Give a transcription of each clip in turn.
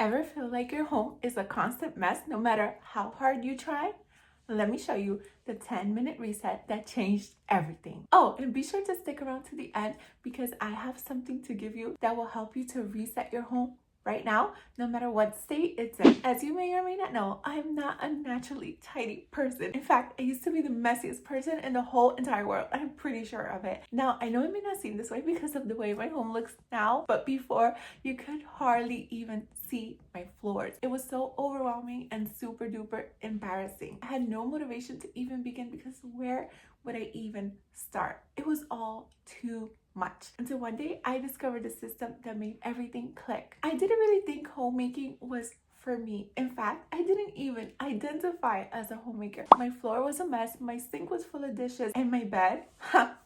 Ever feel like your home is a constant mess no matter how hard you try? Let me show you the 10-minute reset that changed everything. Oh, and be sure to stick around to the end because I have something to give you that will help you to reset your home right now, no matter what state it's in. As you may or may not know, I'm not a naturally tidy person. In fact, I used to be the messiest person in the whole entire world. I'm pretty sure of it. Now, I know it may not seem this way because of the way my home looks now, but before, you could hardly even see my floors. It was so overwhelming and super duper embarrassing. I had no motivation to even begin because where would I even start? It was all too much. Until one day I discovered a system that made everything click. I didn't really think homemaking was for me. In fact, I didn't even identify as a homemaker. My floor was a mess, my sink was full of dishes, and my bed,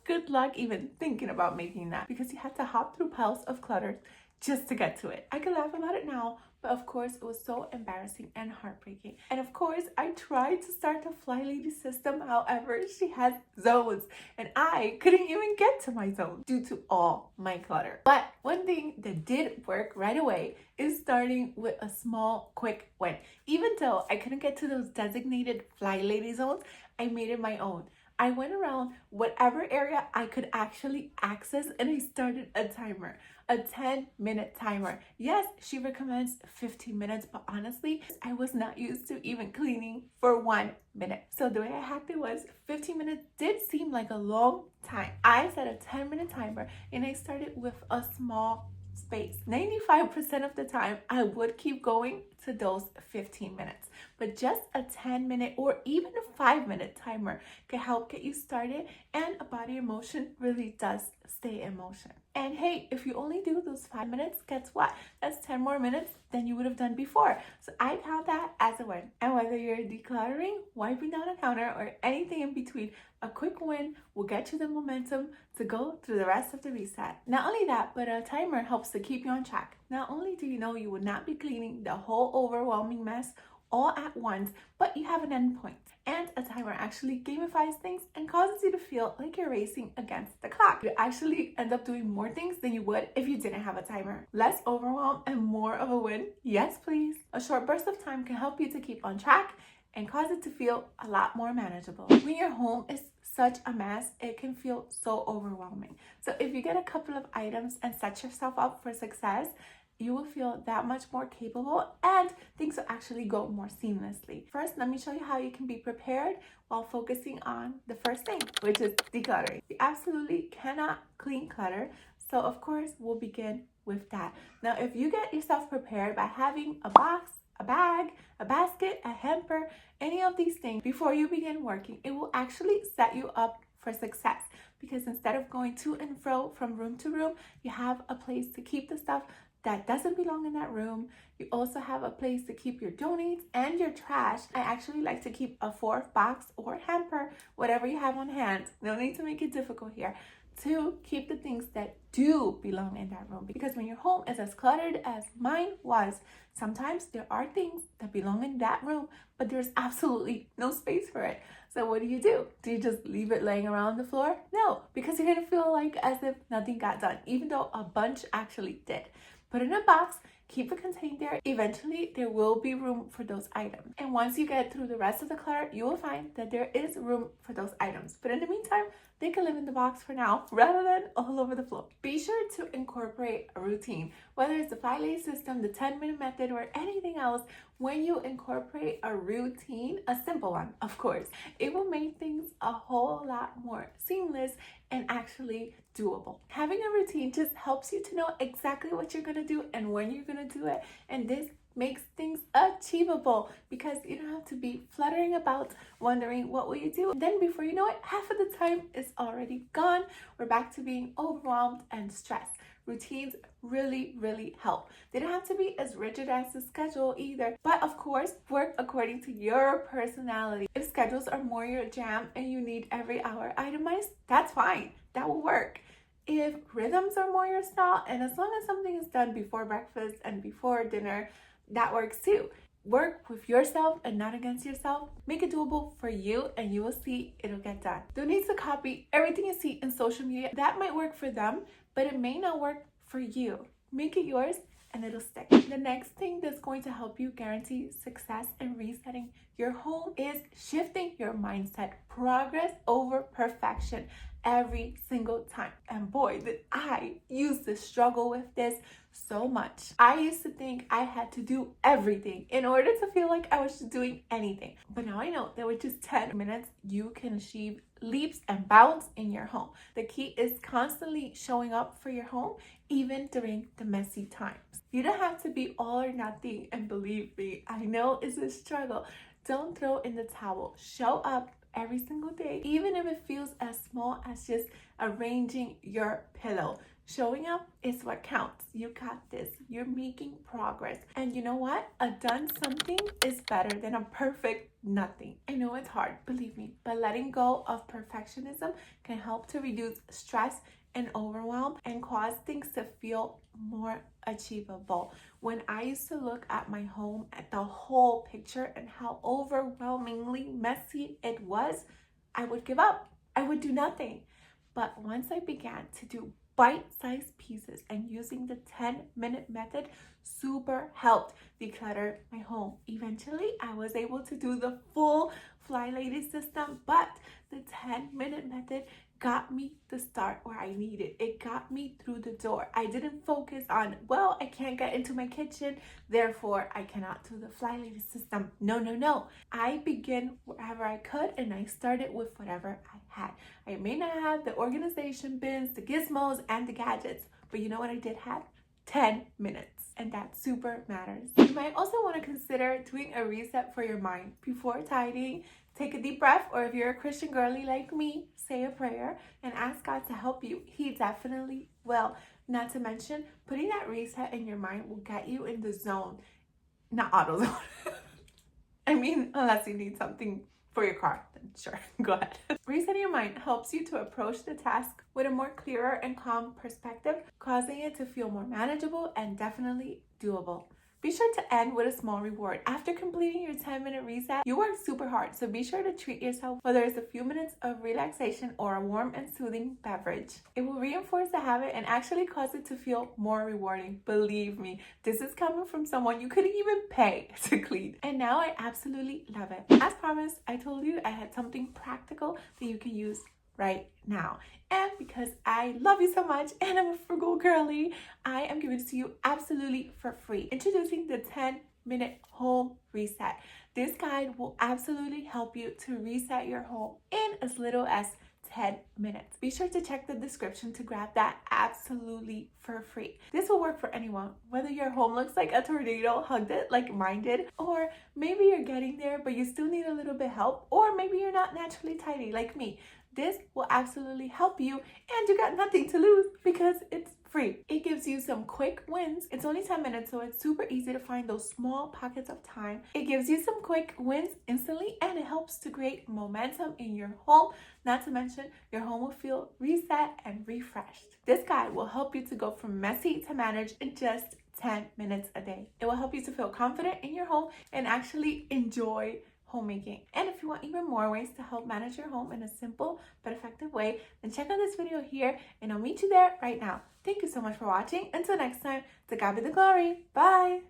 good luck even thinking about making that because you had to hop through piles of clutter just to get to it. I can laugh about it now, but of course it was so embarrassing and heartbreaking. And of course I tried to start the Fly Lady system, however she has zones and I couldn't even get to my zone due to all my clutter. But one thing that did work right away is starting with a small quick win. Even though I couldn't get to those designated Fly Lady zones, I made it my own. I went around whatever area I could actually access and I started a timer, a 10-minute timer. Yes, she recommends 15 minutes, but honestly, I was not used to even cleaning for 1 minute. So the way I hacked it was 15 minutes did seem like a long time. I set a 10-minute timer and I started with a small space. 95% of the time, I would keep going to those 15 minutes. But just a 10-minute or even a 5-minute timer can help get you started, and a body in motion really does stay in motion. And hey, if you only do those 5 minutes, guess what? That's 10 more minutes than you would have done before. So I count that as a win. And whether you're decluttering, wiping down a counter, or anything in between, a quick win will get you the momentum to go through the rest of the reset. Not only that, but a timer helps to keep you on track. Not only do you know you will not be cleaning the whole overwhelming mess all at once, but you have an endpoint. And a timer actually gamifies things and causes you to feel like you're racing against the clock. You actually end up doing more things than you would if you didn't have a timer. Less overwhelm and more of a win? Yes, please. A short burst of time can help you to keep on track and cause it to feel a lot more manageable. When your home is such a mess, it can feel so overwhelming. So if you get a couple of items and set yourself up for success, you will feel that much more capable and things will actually go more seamlessly. First, let me show you how you can be prepared while focusing on the first thing, which is decluttering. You absolutely cannot clean clutter, so of course we'll begin with that. Now, if you get yourself prepared by having a box, a bag, a basket, a hamper, any of these things before you begin working, it will actually set you up for success because instead of going to and fro from room to room, you have a place to keep the stuff that doesn't belong in that room. You also have a place to keep your donates and your trash. I actually like to keep a 4th box or hamper, whatever you have on hand. No need to make it difficult here, to keep the things that do belong in that room. Because when your home is as cluttered as mine was, sometimes there are things that belong in that room, but there's absolutely no space for it. So what do? Do you just leave it laying around the floor? No, because you're gonna feel like as if nothing got done, even though a bunch actually did. Put it in a box, keep it contained there. Eventually, there will be room for those items. And once you get through the rest of the clutter, you will find that there is room for those items. But in the meantime, they can live in the box for now rather than all over the floor. Be sure to incorporate a routine, whether it's the Fly Lady system, the 10-minute method, or anything else. When you incorporate a routine, a simple one, of course, it will make things a whole lot more seamless and actually doable. Having a routine just helps you to know exactly what you're going to do and when you're going to do it. And this makes things achievable because you don't have to be fluttering about wondering what will you do. And then before you know it, half of the time is already gone. We're back to being overwhelmed and stressed. Routines really, really help. They don't have to be as rigid as the schedule either, but of course, work according to your personality. If schedules are more your jam and you need every hour itemized, that's fine. That will work. If rhythms are more your style, and as long as something is done before breakfast and before dinner, that works too. Work with yourself and not against yourself. Make it doable for you and you will see it'll get done. Don't need to copy everything you see in social media. That might work for them, but it may not work for you. Make it yours and it'll stick. The next thing that's going to help you guarantee success in resetting your home is shifting your mindset. Progress over perfection every single time. And boy, did I used to struggle with this so much. I used to think I had to do everything in order to feel like I was doing anything. But now I know that with just 10 minutes, you can achieve leaps and bounds in your home. The key is constantly showing up for your home, even during the messy times. You don't have to be all or nothing, and believe me, I know it's a struggle. Don't throw in the towel. Show up every single day, even if it feels as small as just arranging your pillow. Showing up is what counts. You got this. You're making progress. And you know what? A done something is better than a perfect nothing. I know it's hard, believe me, but letting go of perfectionism can help to reduce stress and overwhelm and cause things to feel more achievable. When I used to look at my home, at the whole picture and how overwhelmingly messy it was, I would give up. I would do nothing. But once I began to do bite-sized pieces and using the 10-minute method, super helped declutter my home. Eventually, I was able to do the full Fly Lady system, but the 10-minute method got me the start where I needed. It got me through the door. I didn't focus on, well, I can't get into my kitchen, therefore I cannot do the Fly Lady system. No. I began wherever I could, and I started with whatever I had. I may not have the organization bins, the gizmos, and the gadgets, but you know what I did have? 10 minutes, and that super matters. You might also want to consider doing a reset for your mind before tidying. Take a deep breath, or if you're a Christian girly like me, say a prayer and ask God to help you. He definitely will. Not to mention, putting that reset in your mind will get you in the zone, not auto zone. I mean, unless you need something for your car, then sure, go ahead. Resetting your mind helps you to approach the task with a more clearer and calm perspective, causing it to feel more manageable and definitely doable. Be sure to end with a small reward. After completing your 10-minute reset, you worked super hard, so be sure to treat yourself, whether it's a few minutes of relaxation or a warm and soothing beverage. It will reinforce the habit and actually cause it to feel more rewarding. Believe me, this is coming from someone you couldn't even pay to clean. And now I absolutely love it. As promised, I told you I had something practical that you can use right now. And because I love you so much and I'm a frugal girly, I am giving it to you absolutely for free. Introducing the 10-minute home reset. This guide will absolutely help you to reset your home in as little as 10 minutes. Be sure to check the description to grab that absolutely for free. This will work for anyone, whether your home looks like a tornado hugged it like mine did, or maybe you're getting there but you still need a little bit help, or maybe you're not naturally tidy like me. This will absolutely help you, and you got nothing to lose because it's free. It gives you some quick wins. It's only 10 minutes, so it's super easy to find those small pockets of time. It gives you some quick wins instantly, and it helps to create momentum in your home. Not to mention, your home will feel reset and refreshed. This guide will help you to go from messy to managed in just 10 minutes a day. It will help you to feel confident in your home and actually enjoy homemaking. And if you want even more ways to help manage your home in a simple but effective way, then check out this video here and I'll meet you there right now. Thank you so much for watching. Until next time, to God be the glory. Bye.